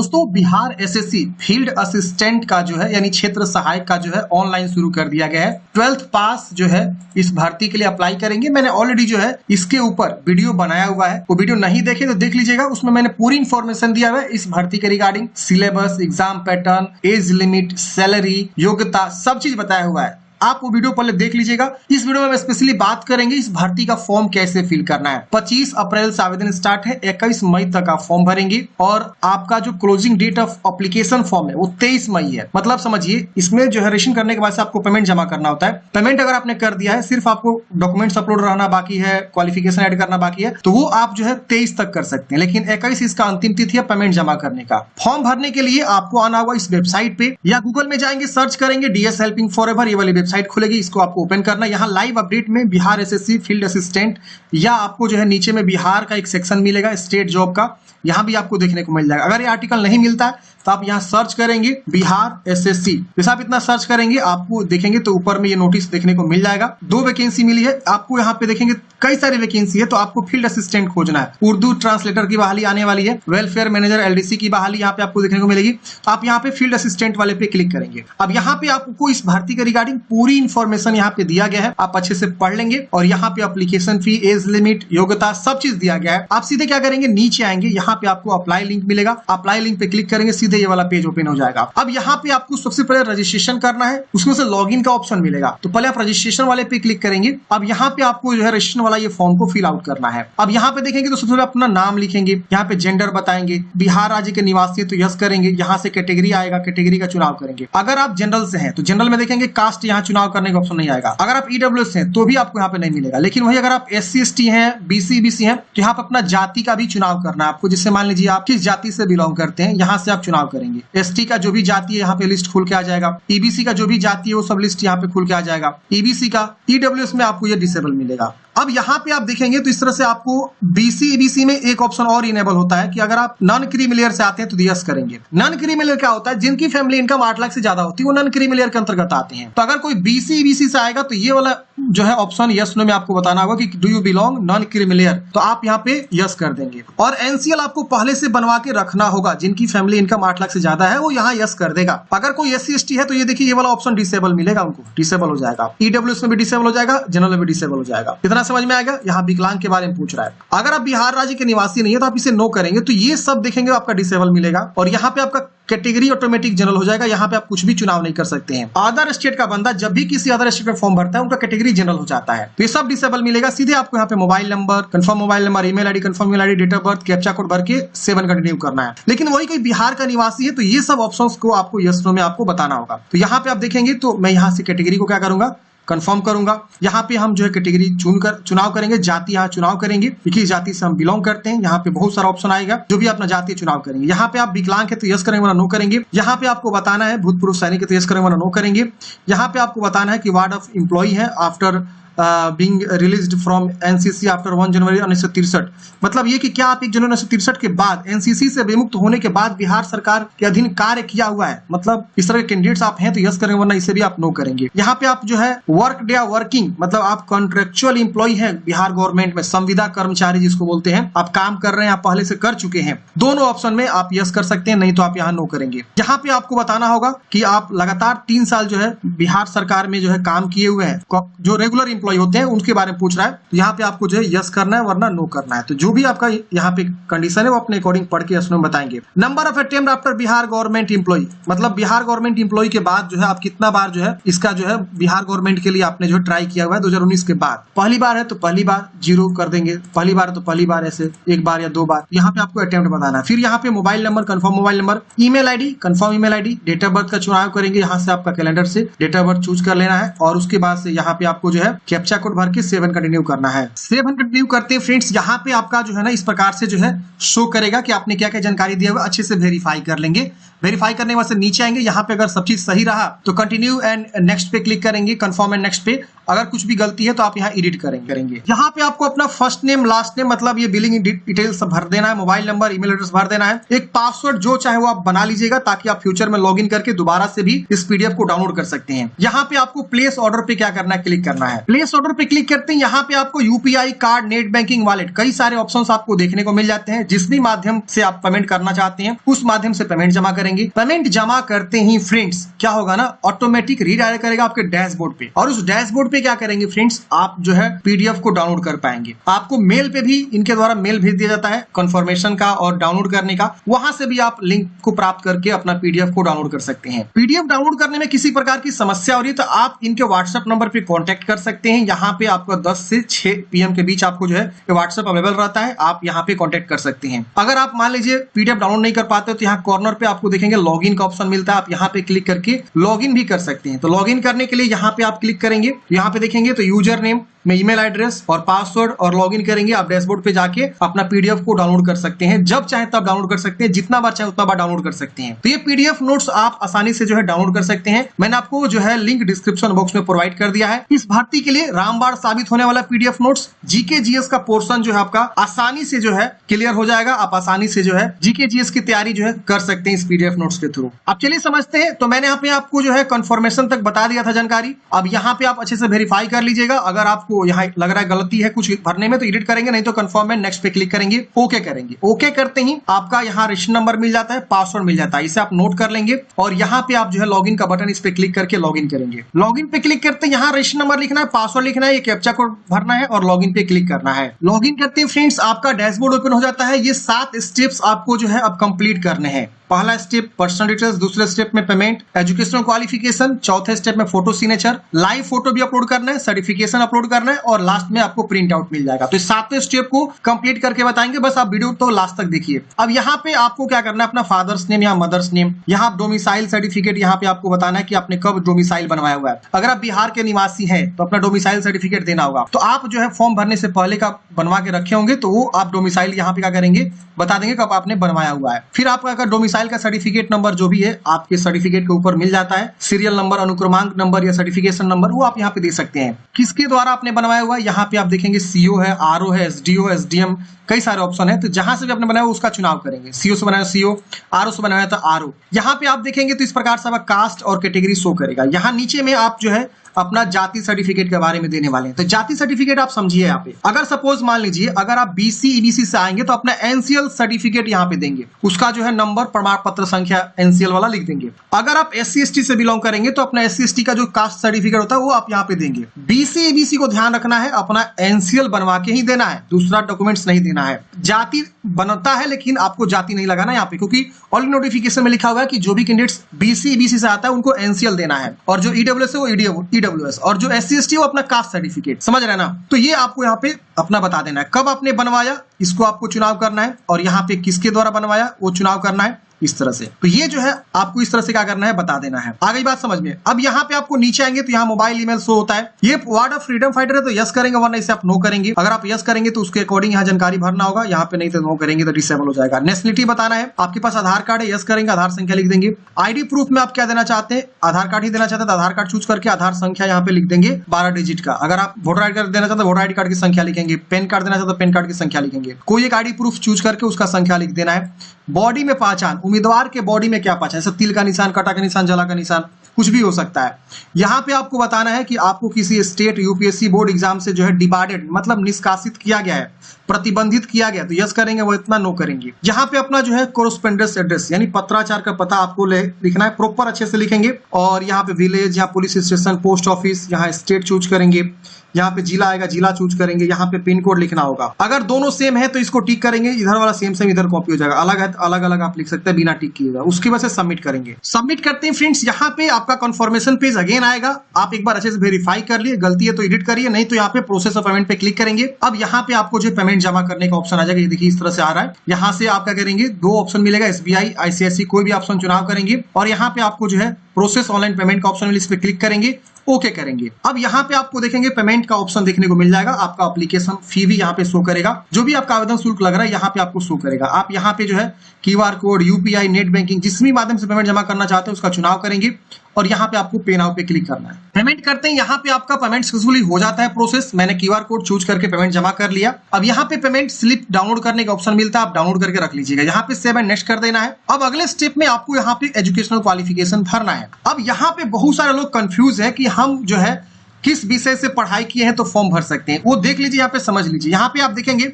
दोस्तों Bihar SSC field assistant का जो है यानी क्षेत्र सहायक का जो है ऑनलाइन शुरू कर दिया गया है। 12th पास जो है इस भर्ती के लिए अप्लाई करेंगे। मैंने ऑलरेडी जो है इसके ऊपर वीडियो बनाया हुआ है, वो वीडियो नहीं देखे तो देख लीजिएगा। उसमें मैंने पूरी इंफॉर्मेशन दिया हुआ है इस भर्ती के regarding, syllabus, exam pattern, age limit, salary, योग्यता, सब चीज बताया हुआ है। आप वो वीडियो पहले देख लीजिएगा। इस वीडियो में हम स्पेशली बात करेंगे इस भर्ती का फॉर्म कैसे फिल करना है। 25 अप्रैल से आवेदन स्टार्ट है, 21 मई तक आप फॉर्म भरेंगे और आपका जो closing date of application form है वो 23 मई है। मतलब समझिए इसमें जो है रजिस्ट्रेशन करने के बाद से आपको पेमेंट जमा करना होता है। पेमेंट अगर आपने कर दिया है, सिर्फ आपको डॉक्यूमेंट्स अपलोड रहना बाकी है, क्वालिफिकेशन ऐड करना बाकी है, तो वो आप जो है 23 तक कर सकते हैं। लेकिन 21 इसका अंतिम तिथि है पेमेंट जमा करने का। फॉर्म भरने के लिए आपको आना होगा इस वेबसाइट पे, या गूगल में जाएंगे, सर्च करेंगे डीएस हेल्पिंग फॉरएवर, ये वाली वेबसाइट खुलेगी, इसको आपको ओपन करना। यहाँ लाइव अपडेट में बिहार एसएससी फील्ड असिस्टेंट, या आपको जो है नीचे में बिहार का एक सेक्शन मिलेगा स्टेट जॉब का, यहाँ भी आपको देखने को मिल जाएगा। अगर ये आर्टिकल नहीं मिलता है तो आप यहाँ सर्च करेंगे बिहार एसएससी, जैसे आप इतना सर्च करेंगे आपको देखेंगे तो ऊपर में ये नोटिस देखने को मिल जाएगा। 2 वैकेंसी मिली है आपको, यहाँ पे देखेंगे कई सारी वैकेंसी है। तो आपको फील्ड असिस्टेंट खोजना है, उर्दू ट्रांसलेटर की बहाली आने वाली है, वेलफेयर मैनेजर एलडीसी की बहाली यहाँ पे आपको देखने को मिलेगी। तो आप यहाँ पे फील्ड असिस्टेंट वाले पे क्लिक करेंगे। अब यहाँ पे आपको इस भर्ती के रिगार्डिंग पूरी इंफॉर्मेशन यहाँ पे दिया गया है, आप अच्छे से पढ़ लेंगे। और यहाँ पे एप्लीकेशन फी, एज लिमिट, योग्यता, सब चीज दिया गया है। आप सीधे क्या करेंगे, नीचे आएंगे, यहाँ पे आपको अप्लाई लिंक मिलेगा, अप्लाई लिंक पे क्लिक करेंगे, सीधे ये वाला पेज ओपन हो जाएगा। अब यहाँ पे आपको सबसे पहले रजिस्ट्रेशन करना है, उसमें से लॉगिन का ऑप्शन मिलेगा। तो पहले आप रजिस्ट्रेशन वाले पे क्लिक करेंगे। अब यहाँ पे आपको जो है रजिस्ट्रेशन वाला ये फॉर्म को फिल आउट करना है। अब यहाँ पे देखेंगे तो सबसे पहले अपना नाम लिखेंगे, यहाँ पे जेंडर बताएंगे, बिहार राज्य के निवासी तो यस करेंगे, यहाँ से कैटेगरी आएगा, कैटेगरी का चुनाव करेंगे। अगर आप जनरल से हैं तो जनरल में देखेंगे कास्ट, यहाँ चुनाव करने का ऑप्शन नहीं आएगा। अगर आप ईडब्ल्यूएस हैं तो भी आपको यहाँ पे नहीं मिलेगा। लेकिन वही अगर आप SC ST हैं, BC BC हैं, तो यहाँ पे अपना जाति का भी चुनाव करना है आपको। जिससे मान लीजिए आप किस जाति से बिलोंग करते हैं, यहाँ से आप चुनाव करेंगे। ST का जो भी जाति है यहाँ पे लिस्ट खुल के आ जाएगा, EBC का जो भी जाति है वो सब लिस्ट यहाँ पे खुल के आ जाएगा, EBC का, EWS में आपको ये डिसेबल मिलेगा। अब यहाँ पे आप देखेंगे तो इस तरह से आपको BC EBC में एक ऑप्शन और इनेबल होता है कि अगर आप नॉन क्रीमी लेयर से आते हैं तो यस करेंगे। नॉन क्रीमी लेयर क्या होता है, जिनकी फैमिली इनकम 8 लाख से ज्यादा होती है वो नॉन क्रीमी लेयर के अंतर्गत आते हैं। तो अगर कोई BC EBC से आएगा तो ये वाला जो है ऑप्शन यस नो में आपको बताना होगा कि do you belong non creamy layer, तो आप यहाँ पे यस कर देंगे। और NCL आपको पहले से बनवा के रखना होगा, जिनकी फैमिली इनकम 8 लाख से ज्यादा है वो यहाँ यस कर देगा। अगर कोई SC ST है तो ये देखिए ये वाला ऑप्शन डिसेबल मिलेगा, उनको डिसेबल हो जाएगा। EWS में भी डिसेबल हो जाएगा, जनरल में भी डिसेबल हो जाएगा। कितना समझ में आएगा। यहाँ विकलांग के बारे में पूछ रहा है। अगर आप बिहार राज्य के निवासी नहीं है तो आप इसे नो करेंगे तो ये सब देखेंगे आपका डिसेबल मिलेगा। और यहाँ पे आपका कैटेगरी ऑटोमेटिक जनरल हो जाएगा, यहाँ पे आप कुछ भी चुनाव नहीं कर सकते हैं। अदर स्टेट का बंदा जब भी किसी अदर स्टेट में फॉर्म भरता है उनका कैटेगरी जनरल हो जाता है, तो ये सब डिसेबल मिलेगा। सीधे आपको यहाँ पे mobile number, confirm mobile number, email ID, confirm email ID, date of birth, captcha code भर के 7 कंटिन्यू करना है। लेकिन वही कोई बिहार का निवासी है तो ये सब ऑप्शंस को आपको यस नो में आपको बताना होगा। तो यहाँ पे आप देखेंगे तो मैं यहाँ से कैटेगरी को क्या करूंगा, कंफर्म करूंगा। यहाँ पे हम जो है कैटेगरी चुनाव करेंगे, जाति यहाँ चुनाव करेंगे, किस जाति से हम बिलोंग करते हैं। यहाँ पे बहुत सारा ऑप्शन आएगा, जो भी अपना जाति चुनाव करेंगे। यहाँ पे आप विकलांग है तो यस करेंगे वरना नो करेंगे। यहाँ पे आपको बताना है भूतपूर्व सैनिक है तो यस करेंगे वरना नो करेंगे। यहाँ पे आपको बताना है कि वार्ड ऑफ एम्प्लॉय है after being released from NCC after 1 जनवरी 1963। मतलब ये कि क्या आप 1 जनवरी 1963 के बाद NCC से विमुक्त होने के बाद बिहार सरकार के अधीन कार्य किया हुआ है। मतलब इस तरह के कैंडिडेट्स आप हैं तो यस करेंगे वरना इसे भी आप नो करेंगे। यहाँ पे आप जो है वर्क डे वर्किंग, मतलब आप कॉन्ट्रेक्चुअल एम्प्लॉय हैं बिहार गवर्नमेंट में, संविदा कर्मचारी जिसको बोलते हैं, आप काम कर रहे हैं, आप पहले से कर चुके हैं, दोनों ऑप्शन में आप यस कर सकते हैं, नहीं तो आप यहाँ नो करेंगे। यहाँ पे आपको बताना होगा कि आप लगातार 3 साल जो है बिहार सरकार में जो है काम किए हुए हैं। जो रेगुलर एम्प्लॉय होते हैं उनके बारे में पूछ रहा है, तो यहाँ पे आपको जो है यस करना है वरना नो करना है। तो जो भी आपका यहाँ पे कंडीशन है वो अपने अकॉर्डिंग पढ़ के यस नो बताएंगे। Number of attempt after Bihar government employ, मतलब बिहार गवर्नमेंट एम्प्लॉय के बाद जो है आप कितना बार जो है इसका जो है बिहार गवर्नमेंट के लिए आपने जो है ट्राई किया हुआ है 2019 के बाद। पहली बार है तो पहली बार 0 कर देंगे, पहली बार है तो पहली बार, ऐसे 1 बार या 2 बार। यहाँ पे आपको अटेम्प्ट बताना है। फिर यहाँ पे mobile number, confirm mobile number, email ID, confirm email ID, date of birth का चुनाव करेंगे। यहाँ से आपका कैलेंडर से डेट ऑफ बर्थ चूज कर लेना है और उसके बाद से यहाँ पे आपको जो है कैप्चा कोड भर के 7 कंटिन्यू करना है। 7 कंटिन्यू करते हैं फ्रेंड्स। यहाँ पे आपका जो है ना इस प्रकार से जो है शो करेगा कि आपने क्या क्या जानकारी दिया हुआ, अच्छे से वेरीफाई कर लेंगे। वेरीफाई करने के बाद से नीचे आएंगे, यहाँ पे अगर सब चीज सही रहा तो कंटिन्यू एंड नेक्स्ट पे क्लिक करेंगे, कंफर्म एंड नेक्स्ट पे। अगर कुछ भी गलती है तो आप यहाँ एडिट करेंगे। यहाँ पे आपको अपना फर्स्ट नेम लास्ट नेम मतलब ये बिलिंग डिटेल्स भर देना है, मोबाइल नंबर ईमेल एड्रेस भर देना है, एक पासवर्ड जो चाहे वो आप बना लीजिएगा ताकि आप फ्यूचर में लॉगिन करके दोबारा से भी इस पीडीएफ को डाउनलोड कर सकते हैं। यहाँ पे आपको प्लेस ऑर्डर पे क्या करना है, क्लिक करना है। प्लेस ऑर्डर पे क्लिक करते हैं यहाँ पे आपको UPI card, net banking, wallet कई सारे ऑप्शंस आपको देखने को मिल जाते हैं। जिस भी माध्यम से आप पेमेंट करना चाहते हैं उस माध्यम से पेमेंट जमा करेंगे। पेमेंट जमा करते ही फ्रेंड्स क्या होगा ना, ऑटोमेटिक रीडायरेक्ट करेगा आपके डैशबोर्ड पे, और उस डैशबोर्ड पे क्या करेंगे फ्रेंड्स, आप जो है पीडीएफ को डाउनलोड कर पाएंगे। आपको मेल पे भी इनके द्वारा मेल भेज दिया जाता है कंफर्मेशन का और डाउनलोड करने का, वहां से भी आप लिंक को प्राप्त करके अपना पीडीएफ को डाउनलोड कर सकते हैं। पीडीएफ डाउनलोड करने में किसी प्रकार की समस्या हो रही है तो आप इनके व्हाट्सएप नंबर पे कांटेक्ट कर सकते हैं। यहाँ पे आपको 10 से 6 PM के बीच आपको जो है व्हाट्सएप अवेलेबल रहता है, आप यहाँ पे कांटेक्ट कर सकते हैं। अगर आप मान लीजिए पीडीएफ डाउनलोड नहीं कर पाते तो यहाँ कॉर्नर पे आपको देखेंगे लॉगिन का ऑप्शन मिलता है, आप यहाँ पे क्लिक करके लॉगिन भी कर सकते हैं। तो लॉगिन करने के लिए यहाँ पे आप क्लिक करेंगे, यहाँ पे देखेंगे तो यूजर नेम में ईमेल एड्रेस और पासवर्ड और लॉगिन करेंगे। आप डैशबोर्ड पे जाके अपना पीडीएफ को डाउनलोड कर सकते हैं, जब चाहे तब डाउनलोड कर सकते हैं, जितना बार चाहे उतना बार डाउनलोड कर सकते हैं। तो ये पीडीएफ नोट्स आप आसानी से जो है डाउनलोड कर सकते हैं। मैंने आपको जो है लिंक डिस्क्रिप्शन बॉक्स में प्रोवाइड कर दिया है। इस भर्ती के लिए रामबाण साबित होने वाला पीडीएफ नोट्स, जीके जीएस का पोर्शन जो है आपका आसानी से जो है क्लियर हो जाएगा। आप आसानी से जो है जीके जीएस की तैयारी जो है कर सकते हैं इस पीडीएफ नोट्स के थ्रू। अब चलिए समझते हैं। तो मैंने यहाँ पे आपको जो है कंफर्मेशन तक बता दिया था जानकारी। अब यहाँ पे आप अच्छे से वेरीफाई कर लीजिएगा। अगर आपको यहाँ लग रहा है गलती है कुछ भरने में तो एडिट करेंगे, नहीं तो कंफर्म है नेक्स्ट पे क्लिक करेंगे, ओके करेंगे। ओके करते ही आपका यहाँ रजिस्टर नंबर मिल जाता है, पासवर्ड मिल जाता है, इसे आप नोट कर लेंगे और यहाँ पे आप जो है लॉगिन का बटन इस पे क्लिक करके लॉगिन करेंगे। लॉगिन पे क्लिक करते हैं यहाँ रजिस्टर नंबर लिखना है, पासवर्ड लिखना है, ये कैप्चा कोड भरना है और लॉगिन पे क्लिक करना है। लॉगिन करते ही फ्रेंड्स आपका डैशबोर्ड ओपन हो जाता है। ये 7 स्टेप्स आपको जो है अब कंप्लीट करने हैं। पहला स्टेप पर्सनल डिटेल्स, दूसरे स्टेप में पेमेंट, एजुकेशनल क्वालिफिकेशन, चौथे स्टेप में फोटो सिग्नेचर, लाइव फोटो भी अपलोड करना है, सर्टिफिकेशन अपलोड करना है और लास्ट में आपको प्रिंट आउट मिल जाएगा। तो इस 7वें स्टेप को कंप्लीट करके बताएंगे, बस आप वीडियो तो लास्ट तक देखिए। अब यहाँ पे आपको क्या करना है, अपना फादर्स नेम या मदर्स नेम, यहाँ डोमिसाइल सर्टिफिकेट यहाँ पे आपको बताना है कि आपने कब डोमिसाइल बनवाया हुआ है। अगर आप बिहार के निवासी हैं तो अपना डोमिसाइल सर्टिफिकेट देना होगा। तो आप जो है फॉर्म भरने से पहले का बनवा के रखे होंगे तो वो आप डोमिसाइल यहाँ पे क्या करेंगे, बता देंगे कब आपने बनवाया हुआ है। फिर आपका अगर डोमिसाइल का सर्टिफिकेट नंबर जो भी है आपके सर्टिफिकेट के ऊपर मिल जाता है, सीरियल नंबर, अनुक्रमांक नंबर या सर्टिफिकेशन नंबर, वो आप यहाँ पे दे सकते हैं। किसके द्वारा आपने बनवाया हुआ है, यहाँ पे आप देखेंगे सीओ है, आरओ है, एसडीओ, एसडीएम, कई सारे ऑप्शन है। तो जहां से भी आपने बनाया उसका चुनाव करेंगे। सीओ से बनाया सीओ, आरओ से बनाया था आरओ। यहाँ पे आप देखेंगे तो इस प्रकार से आपका कास्ट और कैटेगरी शो करेगा। यहाँ नीचे में आप जो है अपना जाति सर्टिफिकेट के बारे में देने वाले हैं। तो जाति सर्टिफिकेट आप समझिए यहाँ पे, अगर सपोज मान लीजिए अगर आप बीसी ईबीसी से आएंगे तो अपना एनसीएल सर्टिफिकेट यहाँ पे देंगे, उसका जो है नंबर, प्रमाण पत्र संख्या एनसीएल वाला लिख देंगे। अगर आप एससी एसटी से बिलोंग करेंगे तो अपना एससी एसटी का जो कास्ट सर्टिफिकेट होता है वो आप यहाँ पे देंगे। बीसी ईबीसी को ध्यान रखना है, अपना एनसीएल बनवा के ही देना है, दूसरा डॉक्यूमेंट्स नहीं देना है। जाति बनता है लेकिन आपको जाति नहीं लगाना यहाँ पे, क्योंकि ऑल नोटिफिकेशन में लिखा हुआ है कि जो भी कैंडिडेट्स बीसी ईबीसी से आता है उनको एनसीएल देना है, और जो ईडब्ल्यूएस है वो ईडब्ल्यूएस, और जो एससी एसटी वो अपना कास्ट सर्टिफिकेट, समझ रहे ना। तो ये आपको यहाँ पे अपना बता देना है, कब आपने बनवाया इसको आपको चुनाव करना है, और यहाँ पे किसके द्वारा बनवाया वो चुनाव करना है, इस तरह से। तो ये जो है आपको इस तरह से क्या करना है बता देना है। आ गई बात समझ में। अब यहाँ पे आपको नीचे आएंगे तो यहाँ मोबाइल ईमेल शो होता है। ये वार्ड ऑफ फ्रीडम फाइटर है तो यस करेंगे, वरना इसे आप नो करेंगे। अगर आप यस करेंगे तो उसके अकॉर्डिंग यहाँ जानकारी भरना होगा, यहाँ पे नहीं तो नो करेंगे तो डिसेबल हो जाएगा। नेशनलिटी बताना है, आपके पास आधार कार्ड है, यस करेंगे, आधार संख्या लिख देंगे। आईडी प्रूफ में आप क्या देना चाहते हैं, आधार कार्ड ही देना चाहते हैं तो आधार कार्ड चूज करके आधार संख्या यहाँ पे लिख देंगे 12 डिजिट का। अगर आप वोटर आई कार्ड देना चाहते हैं वोटर आई कार्ड की संख्या लिखेंगे, पेन कार्ड देना चाहते हैं पेन कार्ड की संख्या लिखेंगे। कोई एक आईडी प्रूफ चूज करके उसका संख्या लिख देना है। बॉडी में पहचान, उम्मीदवार के बॉडी में क्या पहचान, जैसे तिल का निशान, कटा का निशान, जला का निशान, कुछ भी हो सकता है। यहाँ पे आपको बताना है कि आपको किसी स्टेट यूपीएससी बोर्ड एग्जाम से जो है डिबार्डेड मतलब निष्कासित किया गया है, प्रतिबंधित किया गया, तो यस करेंगे, वो इतना नो करेंगे। यहाँ पे अपना जो है कोरेस्पोंडेंस एड्रेस यानी पत्राचार का पता आपको लिखना है, प्रॉपर अच्छे से लिखेंगे। और यहाँ पे विलेज, यहाँ पुलिस स्टेशन, पोस्ट ऑफिस, यहाँ स्टेट चूज करेंगे, यहाँ पे जिला आएगा, जिला चूज करेंगे, यहाँ पे पिन कोड लिखना होगा। अगर दोनों सेम है तो इसको टिक करेंगे, इधर वाला सेम सेम इधर कॉपी हो जाएगा, अलग है अलग अलग आप लिख सकते हैं बिना टिक किए। उसकी वजह से सबमिट करेंगे। सबमिट करते हैं फ्रेंड्स, यहाँ पे आपका कंफर्मेशन पेज अगेन आएगा। आप एक बार अच्छे से वेरीफाई कर लिए, गलती है तो एडिट करिए, नहीं तो यहाँ पे प्रोसेस ऑफ पेमेंट पे क्लिक करेंगे। अब यहाँ पे आपको जो पेमेंट जमा करने का ऑप्शन आ जाएगा, ये देखिए इस तरह से आ रहा है। यहाँ से आप क्या करेंगे, 2 ऑप्शन मिलेगा, एसबीआई, आईसीआईसी, कोई भी ऑप्शन चुनाव करेंगे और यहाँ पे आपको जो है प्रोसेस ऑनलाइन पेमेंट का ऑप्शन मिले, इस पे क्लिक करेंगे, ओके करेंगे। अब यहाँ पे आपको देखेंगे पेमेंट का ऑप्शन देखने को मिल जाएगा। आपका एप्लीकेशन फी भी यहाँ पे शो करेगा, जो भी आपका आवेदन शुल्क लग रहा है यहाँ पे आपको शो करेगा। आप यहाँ पे जो है QR code, UPI, net banking, जिस भी माध्यम से पेमेंट जमा करना चाहते हैं उसका चुनाव करेंगे और यहाँ पे आपको पे नाउ पे क्लिक करना है। पेमेंट करते हैं, यहाँ पे आपका पेमेंट सक्सेसफुली हो जाता है प्रोसेस। मैंने क्यूआर कोड चूज करके पेमेंट जमा कर लिया। अब यहाँ पे पेमेंट स्लिप डाउनलोड करने का ऑप्शन मिलता है, आप डाउनलोड करके रख लीजिएगा। यहाँ पे सेव एंड नेक्स्ट कर देना है। अब अगले स्टेप में आपको यहाँ पे एजुकेशनल क्वालिफिकेशन भरना है। अब यहाँ पे बहुत सारे लोग कंफ्यूज है कि हम जो है किस विषय से पढ़ाई किए हैं तो फॉर्म भर सकते हैं, वो देख लीजिए, यहाँ पे समझ लीजिए। यहाँ पे आप देखेंगे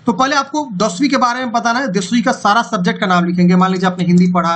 तो पहले आपको 10वीं के बारे में बताना है। 10वीं का सारा सब्जेक्ट का नाम लिखेंगे। मान लीजिए आपने हिंदी पढ़ा,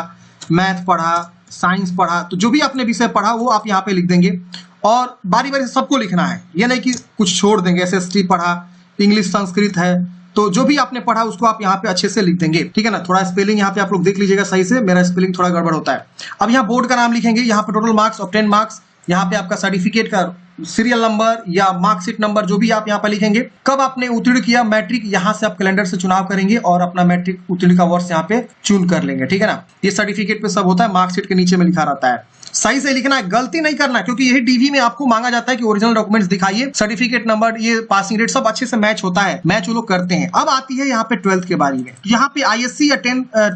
मैथ पढ़ा, साइंस पढ़ा, तो जो भी आपने विषय पढ़ा वो आप यहाँ पे लिख देंगे और बारी बारी से सबको लिखना है। ये नहीं कि कुछ छोड़ देंगे। एसएसटी पढ़ा, इंग्लिश संस्कृत है, तो जो भी आपने पढ़ा उसको आप यहाँ पे अच्छे से लिख देंगे, ठीक है ना। थोड़ा स्पेलिंग यहाँ पे आप लोग देख लीजिएगा सही से, मेरा स्पेलिंग थोड़ा गड़बड़ होता है। अब यहाँ बोर्ड का नाम लिखेंगे, यहाँ पे टोटल मार्क्स, ऑब्टेन मार्क्स, यहाँ पे आपका सर्टिफिकेट का सीरियल नंबर या मार्कशीट नंबर जो भी आप यहाँ पर लिखेंगे। कब आपने उत्तीर्ण किया मैट्रिक, यहाँ से आप कैलेंडर से चुनाव करेंगे और अपना मैट्रिक उत्तीर्ण का वर्ष यहाँ पे चुन कर लेंगे, ठीक है ना। ये सर्टिफिकेट पे सब होता है, मार्कशीट के नीचे में लिखा रहता है। सही से लिखना है, गलती नहीं करना, क्योंकि यही डीवी में आपको मांगा जाता है कि ओरिजिनल डॉक्यूमेंट्स दिखाइए, सर्टिफिकेट नंबर, ये पासिंग रेट सब अच्छे से मैच होता है, मैच वो लोग करते हैं। अब आती है यहाँ पे 12th के बारे में। यहाँ पे आईएससी या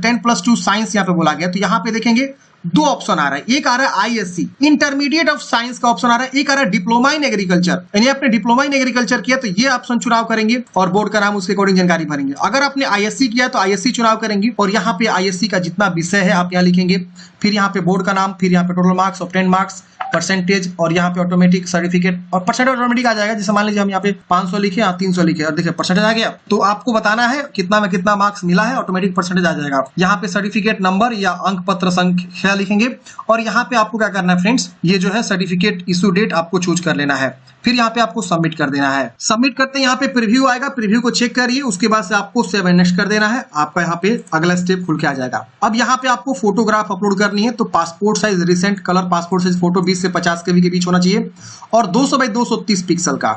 10+2 साइंस यहाँ पे बोला गया, तो यहाँ पे देखेंगे दो ऑप्शन आ रहा है। एक आ रहा है आईएससी इंटरमीडिएट ऑफ साइंस का ऑप्शन आ रहा है, एक आ रहा है डिप्लोमा इन एग्रीकल्चर। यानी आपने डिप्लोमा इन एग्रीकल्चर किया तो ये ऑप्शन चुनाव करेंगे और बोर्ड का नाम उसके अकॉर्डिंग जानकारी भरेंगे। अगर आपने आईएससी किया तो आईएससी चुनाव करेंगे और यहाँ पे आईएससी का जितना विषय है आप यहाँ लिखेंगे, फिर यहाँ पे बोर्ड का नाम, फिर यहाँ पे total marks, obtain marks, percentage और यहाँ पे ऑटोमेटिक सर्टिफिकेट और परसेंटेज ऑटोमेटिक आ जाएगा। जैसे मान लीजिए हम यहाँ पे 500 लिखे या 300 लिखे और देखिए परसेंटेज आ गया, तो आपको बताना है कितना में कितना मार्क्स मिला है, ऑटोमेटिक परसेंटेज आ जाएगा। यहाँ पे सर्टिफिकेट नंबर या अंक पत्र संख्या लिखेंगे और यहाँ पे आपको क्या करना है फ्रेंड्स, ये जो है सर्टिफिकेट इशू डेट आपको चूज कर लेना है। फिर यहाँ पे आपको सबमिट कर देना है। सबमिट करते हैं यहाँ पे प्रीव्यू आएगा, प्रीव्यू को चेक करिए, उसके बाद से आपको सेव एंड नेक्स्ट कर देना है। आपका यहाँ पे अगला स्टेप खुल के आ जाएगा। अब यहाँ पे आपको फोटोग्राफ अपलोड करनी है, तो passport size recent colour passport size photo 20 से 50 KB के बीच होना चाहिए और 200 बाई 230 पिक्सल का।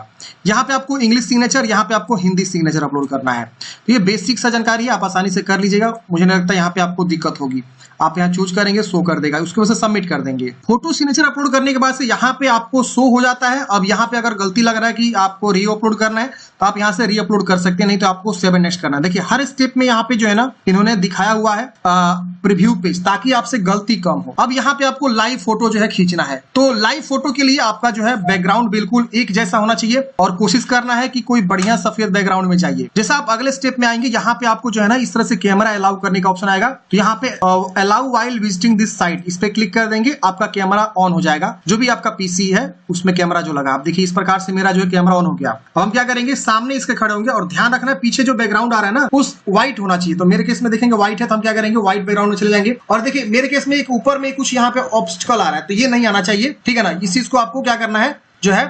यहाँ पे आपको इंग्लिश सिग्नेचर, यहाँ पे आपको हिंदी सिग्नेचर अपलोड करना है। तो ये बेसिक सा जानकारी है, आप आसानी से कर लीजिएगा। मुझे नहीं लगता यहाँ पे आपको दिक्कत होगी। आप यहाँ चूज करेंगे, शो कर देगा, उसके वजह से सबमिट कर देंगे। फोटो सिग्नेचर अपलोड करने के बाद से यहाँ पे आपको शो हो जाता है। अब यहाँ पे अगर गलती लग रहा है कि आपको री अपलोड करना है तो आप यहाँ से री अपलोड कर सकते हैं, नहीं तो आपको सेव एंड नेक्स्ट करना है। देखिए हर स्टेप में यहाँ पे जो है ना इन्होंने दिखाया हुआ है प्रीव्यू पेज, ताकि आपसे गलती कम हो। अब यहाँ पे आपको लाइव फोटो जो है खींचना है, तो लाइव फोटो के लिए आपका जो है बैकग्राउंड बिल्कुल एक जैसा होना चाहिए और कोशिश करना है कि कोई बढ़िया सफेद बैकग्राउंड में चाहिए। जैसा आप अगले स्टेप में आएंगे, यहाँ पे आपको जो है ना इस तरह से कैमरा अलाउ करने का ऑप्शन आएगा, तो यहाँ पे allow while visiting this site, इस पे क्लिक कर देंगे, आपका कैमरा ऑन हो जाएगा। जो भी आपका पीसी है उसमें कैमरा जो लगा, आप देखिए इस प्रकार से मेरा जो है कैमरा ऑन हो गया। अब हम क्या करेंगे, सामने इसके खड़े होंगे और ध्यान रखना पीछे जो बैकग्राउंड आ रहा है ना उस व्हाइट होना चाहिए। तो मेरे केस में देखेंगे व्हाइट है, तो हम क्या करेंगे व्हाइट बैकग्राउंड में चले जाएंगे। और देखिए मेरे केस में एक ऊपर में कुछ यहाँ पे ऑब्स्टिकल आ रहा है, तो ये नहीं आना चाहिए, ठीक है ना। इस चीज को आपको क्या करना है जो है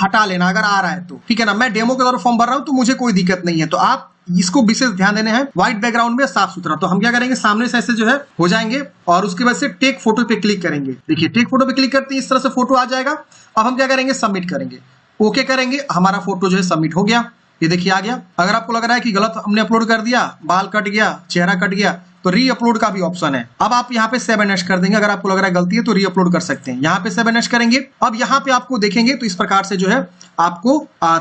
हटा लेना अगर आ रहा है तो, ठीक है ना। मैं डेमो के द्वारा फॉर्म भर रहा हूँ तो मुझे कोई दिक्कत नहीं है, तो आप इसको विशेष ध्यान देने हैं। व्हाइट बैकग्राउंड में साफ सुथरा, तो हम क्या करेंगे सामने से ऐसे जो है हो जाएंगे और उसके बाद से टेक फोटो पे क्लिक करेंगे। देखिए टेक फोटो पे क्लिक करते ही इस तरह से फोटो आ जाएगा। अब हम क्या करेंगे सबमिट करेंगे, ओके करेंगे, हमारा फोटो जो है सबमिट हो गया। ये देखिए आ गया। अगर आपको लग रहा है कि गलत हमने अपलोड कर दिया, बाल कट गया, चेहरा कट गया, तो री अपलोड का भी ऑप्शन है। अब आप यहाँ पे सेव एंड नेक्स्ट कर देंगे। अगर आपको लग रहा है गलती है तो री अपलोड कर सकते हैं, यहाँ पे सेव एंड नेक्स्ट करेंगे। अब यहाँ पे आपको देखेंगे तो इस प्रकार से जो है आपको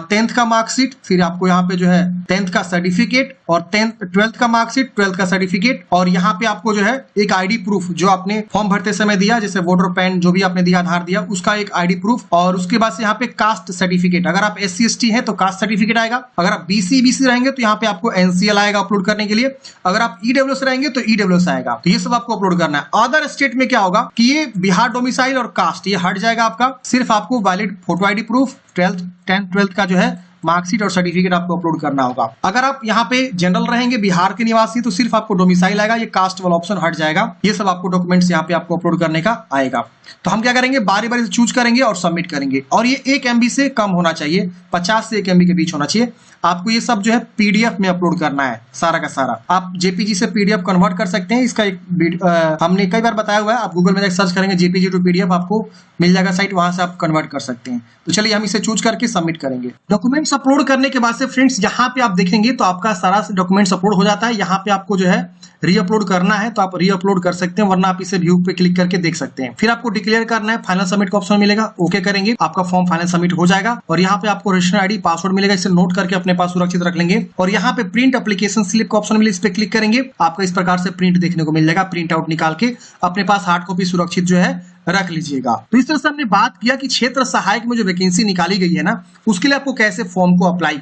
10th का मार्कशीट, फिर आपको यहाँ पे जो है 10th का सर्टिफिकेट और 12th का मार्कशीट, 12th का सर्टिफिकेट और यहाँ पे आपको जो है एक आईडी प्रूफ जो आपने फॉर्म भरते समय दिया, जैसे वोटर पैन जो भी आपने दिया, आधार दिया, उसका एक आईडी प्रूफ। और उसके बाद से यहाँ पे कास्ट सर्टिफिकेट, अगर आप SC/ST है तो कास्ट सर्टिफिकेट आएगा, अगर आप BC/BC रहेंगे तो यहाँ पे आपको NCL आएगा अपलोड करने के लिए, अगर आप EWS रहेंगे तो EWS आएगा। तो ये सब आपको अपलोड करना है। अदर स्टेट में क्या होगा कि ये बिहार डोमिसाइल और कास्ट ये हट जाएगा आपका, सिर्फ आपको valid photo ID proof, 10th 12th का जो है मार्कशीट और सर्टिफिकेट आपको अपलोड करना होगा। अगर आप यहाँ पे जनरल रहेंगे, बिहार के निवासी, तो सिर्फ आपको डोमिसाइल आएगा, ये कास्ट वाला ऑप्शन हट जाएगा। ये सब आपको डॉक्यूमेंट्स यहाँ पे आपको अपलोड करने का आएगा। तो हम क्या करेंगे बारी बारी से चूज करेंगे और सबमिट करेंगे। और ये 1 MB से कम होना चाहिए, 50 से 1 MB के बीच होना चाहिए। आपको ये सब जो है PDF में अपलोड करना है सारा का सारा। आप JPG से PDF कन्वर्ट कर सकते हैं, इसका एक हमने कई बार बताया हुआ है, आप गूगल में सर्च करेंगे JPG टू PDF, आपको मिल जाएगा साइट, वहां से आप कन्वर्ट कर सकते हैं। तो चलिए हम इसे चूज करके सबमिट करेंगे। डॉक्यूमेंट्स अपलोड करने के बाद से फ्रेंड्स यहाँ पे आप देखेंगे तो आपका सारा डॉक्यूमेंट्स अपलोड हो जाता है। यहाँ पे आपको जो है रीअपलोड करना है तो आप रीअपलोड कर सकते हैं, वरना आप इसे व्यू पे क्लिक करके देख सकते हैं। फिर आपको डिक्लेयर करना है, फाइनल सबमिट का ऑप्शन मिलेगा, ओके करेंगे, आपका फॉर्म फाइनल सबमिट हो जाएगा। और यहाँ पे आपको रजिस्ट्रेशन आईडी पासवर्ड मिलेगा, इसे नोट करके अपने पास सुरक्षित रख लेंगे। और यहाँ पे प्रिंट एप्लीकेशन स्लिप का ऑप्शन मिलेगा, इस पे क्लिक करेंगे, आपको इस प्रकार से प्रिंट देखने को मिल जाएगा। प्रिंट आउट निकाल के अपने पास हार्ड कॉपी सुरक्षित जो है रख लीजिएगा। तो इस तरह से हमने बात किया कि क्षेत्र सहायक में जो वैकेंसी निकाली गई है ना, उसके लिए आपको कैसे फॉर्म को अप्लाई